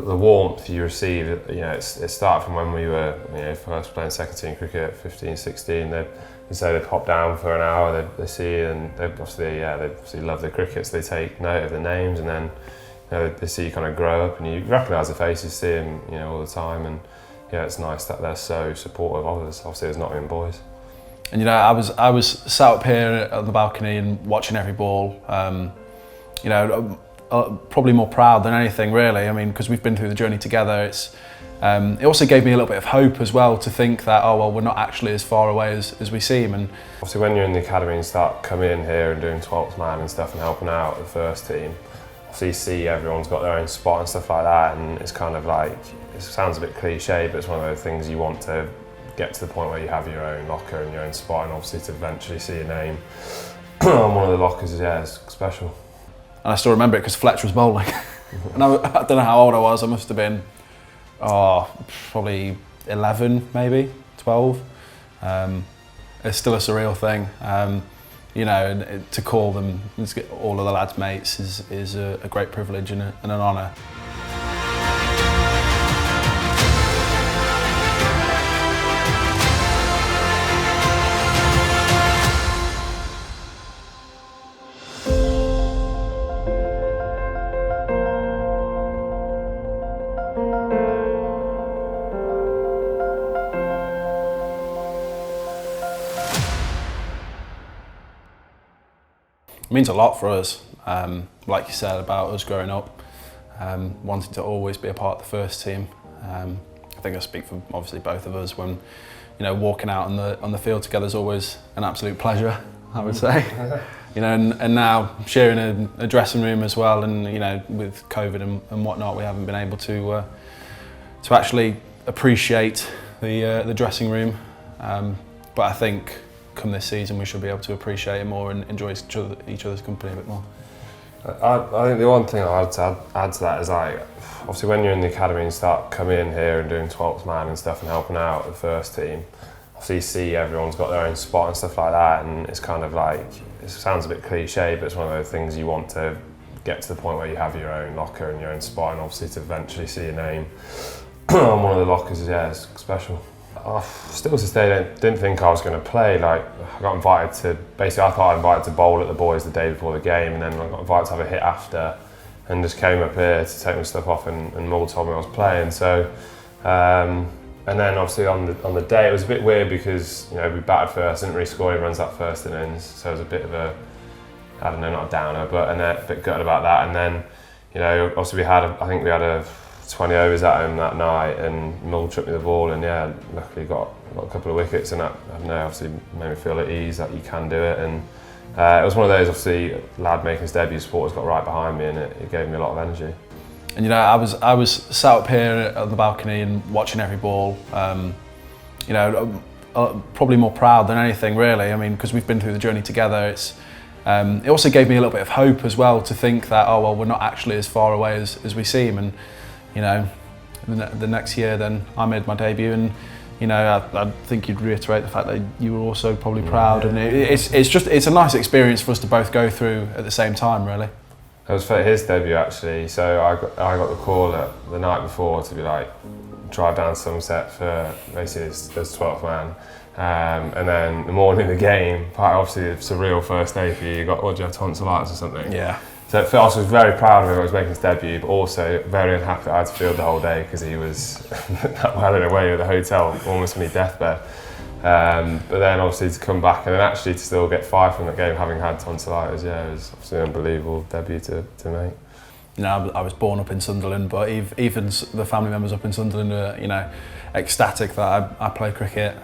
the warmth you receive, it started from when we were, first playing second team cricket, 15, 16. They say they pop down for an hour, they see you, and they obviously love the cricket, so they take note of the names, and then they see you kind of grow up, and you recognise the faces, see them, all the time, and it's nice that they're so supportive of us. Obviously, there's Nottingham boys. And I was sat up here on the balcony and watching every ball. Probably more proud than anything, really. I mean, because we've been through the journey together. It also gave me a little bit of hope as well to think that, we're not actually as far away as we seem. And obviously, when you're in the academy and start coming in here and doing 12th man and stuff and helping out the first team, obviously you see everyone's got their own spot and stuff like that, and it's kind of like, it sounds a bit cliche, but it's one of those things you want to get to the point where you have your own locker and your own spot, and obviously to eventually see your name on one of the lockers is special. And I still remember it because Fletcher was bowling. And I don't know how old I was. I must have been, probably 11, maybe 12. It's still a surreal thing. And to call them, all of the lads' mates, is a great privilege and an honour. It means a lot for us, like you said, about us growing up, wanting to always be a part of the first team. I think I speak for obviously both of us when, walking out on the field together is always an absolute pleasure, I would say. And now sharing a dressing room as well, and with COVID and whatnot, we haven't been able to actually appreciate the dressing room. But I think come this season we should be able to appreciate it more and enjoy each other's company a bit more. I think the one thing I'd add to that is, like, obviously when you're in the academy and start coming in here and doing 12th man and stuff and helping out the first team, obviously you see everyone's got their own spot and stuff like that, and it's kind of like, it sounds a bit cliche, but it's one of those things you want to get to the point where you have your own locker and your own spot, and obviously to eventually see your name on one of the lockers is special. Still to this day, didn't think I was going to play. Like, I got invited to, basically I thought I was invited to bowl at the boys the day before the game, and then I got invited to have a hit after, and just came up here to take my stuff off, and Mull told me I was playing. So, and then obviously on the day it was a bit weird because we batted first, didn't really score, everyone's that first innings, so it was a bit of a, I don't know, not a downer, but a bit gutted about that. And then, obviously I think we had a 20 overs at home that night, and Mull tripped me the ball, and luckily got a couple of wickets, and that, I don't know, obviously made me feel at ease that you can do it. And it was one of those, obviously, lad making his debut, supporters got right behind me, and it gave me a lot of energy. And I was sat up here on the balcony and watching every ball. Probably more proud than anything, really. I mean, because we've been through the journey together. It also gave me a little bit of hope as well to think that, we're not actually as far away as we seem. And the next year then I made my debut, and I think you'd reiterate the fact that you were also probably proud, and it's a nice experience for us to both go through at the same time, really. It was for his debut actually, so I got the call the night before to be like, drive down Somerset for basically this 12th man, and then the morning of the game, obviously it's a real first day for you. You got, what, do you have tonsillitis or something? Yeah. So at first I was very proud of him, I was making his debut, but also very unhappy that I had to field the whole day because he was well away at the hotel, almost on his deathbed. But then obviously to come back and then actually to still get 5 from that game having had tonsillitis, it was obviously an unbelievable debut to make. I was born up in Sunderland, but even the family members up in Sunderland are, ecstatic that I play cricket,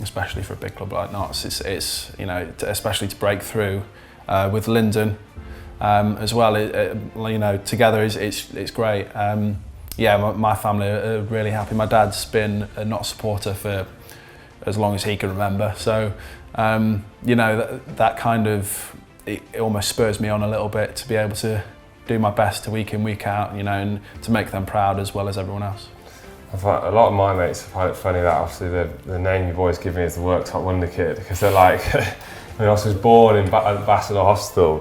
especially for a big club like Notts. It's especially to break through with Lyndon as well. Together it's great. My family are really happy. My dad's been a Notts supporter for as long as he can remember, so that kind of, it almost spurs me on a little bit to be able to do my best week in, week out, and to make them proud as well as everyone else. A lot of my mates find it funny that obviously the name you've always given me is the Worktop Wonder Kid, because they're like, I was born in Ambassador Hospital,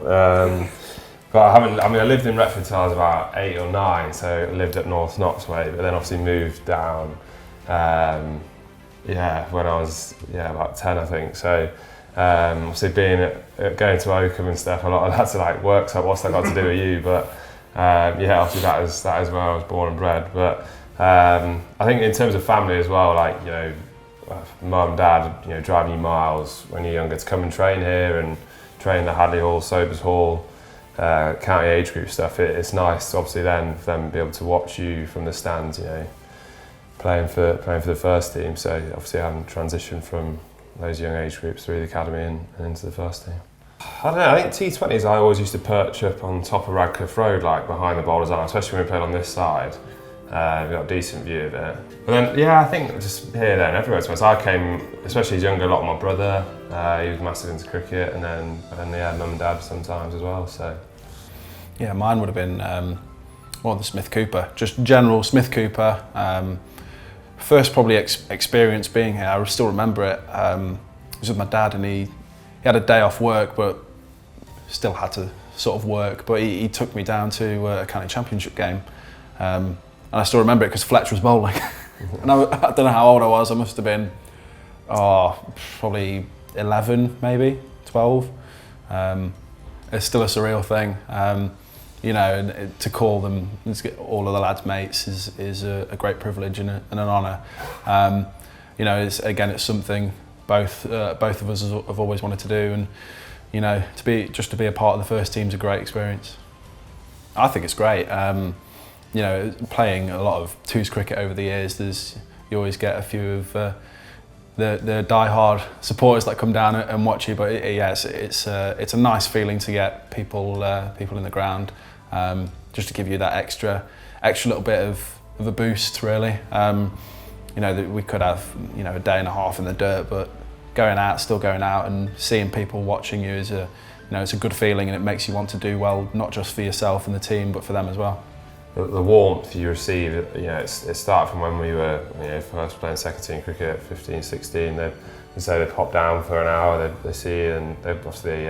But I haven't. I mean, I lived in Retford till I was about 8 or 9, so I lived at North Knox way, but then obviously moved down. When I was about 10, I think. So obviously going to Oakham and stuff, a lot of that's like work. So what's that got to do with you? But obviously that is where I was born and bred. But I think in terms of family as well, like mum, dad, driving you miles when you're younger to come and train here and train at Hadley Hall, Sobers Hall. County age group stuff, it's nice obviously then for them to be able to watch you from the stands, playing for the first team. So obviously I haven't transitioned from those young age groups through the academy and into the first team. I don't know, I think T20s I always used to perch up on top of Radcliffe Road, like behind the bowler's arm, especially when we played on this side. We got a decent view of it. But then, I think just here, there and everywhere. So I came, especially as younger, a lot of my brother, he was massive into cricket, and then mum and dad sometimes as well, so. Yeah, mine would have been the Smith Cooper, just general Smith Cooper. First probably experience being here, I still remember it. I was with my dad and he had a day off work but still had to sort of work, but he took me down to a county championship game. And I still remember it because Fletcher was bowling. And I don't know how old I was, I must have been probably 11 maybe, 12. It's still a surreal thing. And to call them, all of the lads' mates is a great privilege and an honour. It's something both of us have always wanted to do, and to be a part of the first team is a great experience. I think it's great. Playing a lot of twos cricket over the years, you always get a few of the die-hard supporters that come down and watch you. But it's a nice feeling to get people in the ground, just to give you that extra little bit of a boost, really. That we could have a day and a half in the dirt, but still going out and seeing people watching you is it's a good feeling, and it makes you want to do well, not just for yourself and the team, but for them as well. The warmth you receive, it started from when we were first playing second team cricket, 15, 16. They pop down for an hour, they see you, and they obviously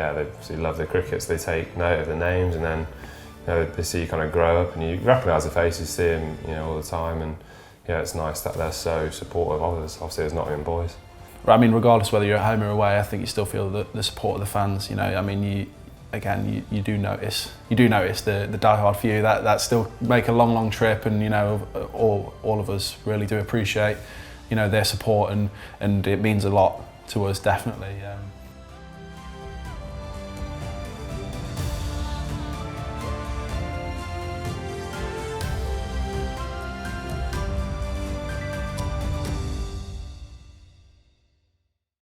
love the cricket, so they take note of the names, and then they see you kind of grow up, and you recognise the faces, see them all the time, and it's nice that they're so supportive of us. Obviously, there's not even boys. I mean, regardless whether you're at home or away, I think you still feel the support of the fans. You do notice the die-hard few that still make a long trip, and all of us really do appreciate their support, and it means a lot to us, definitely.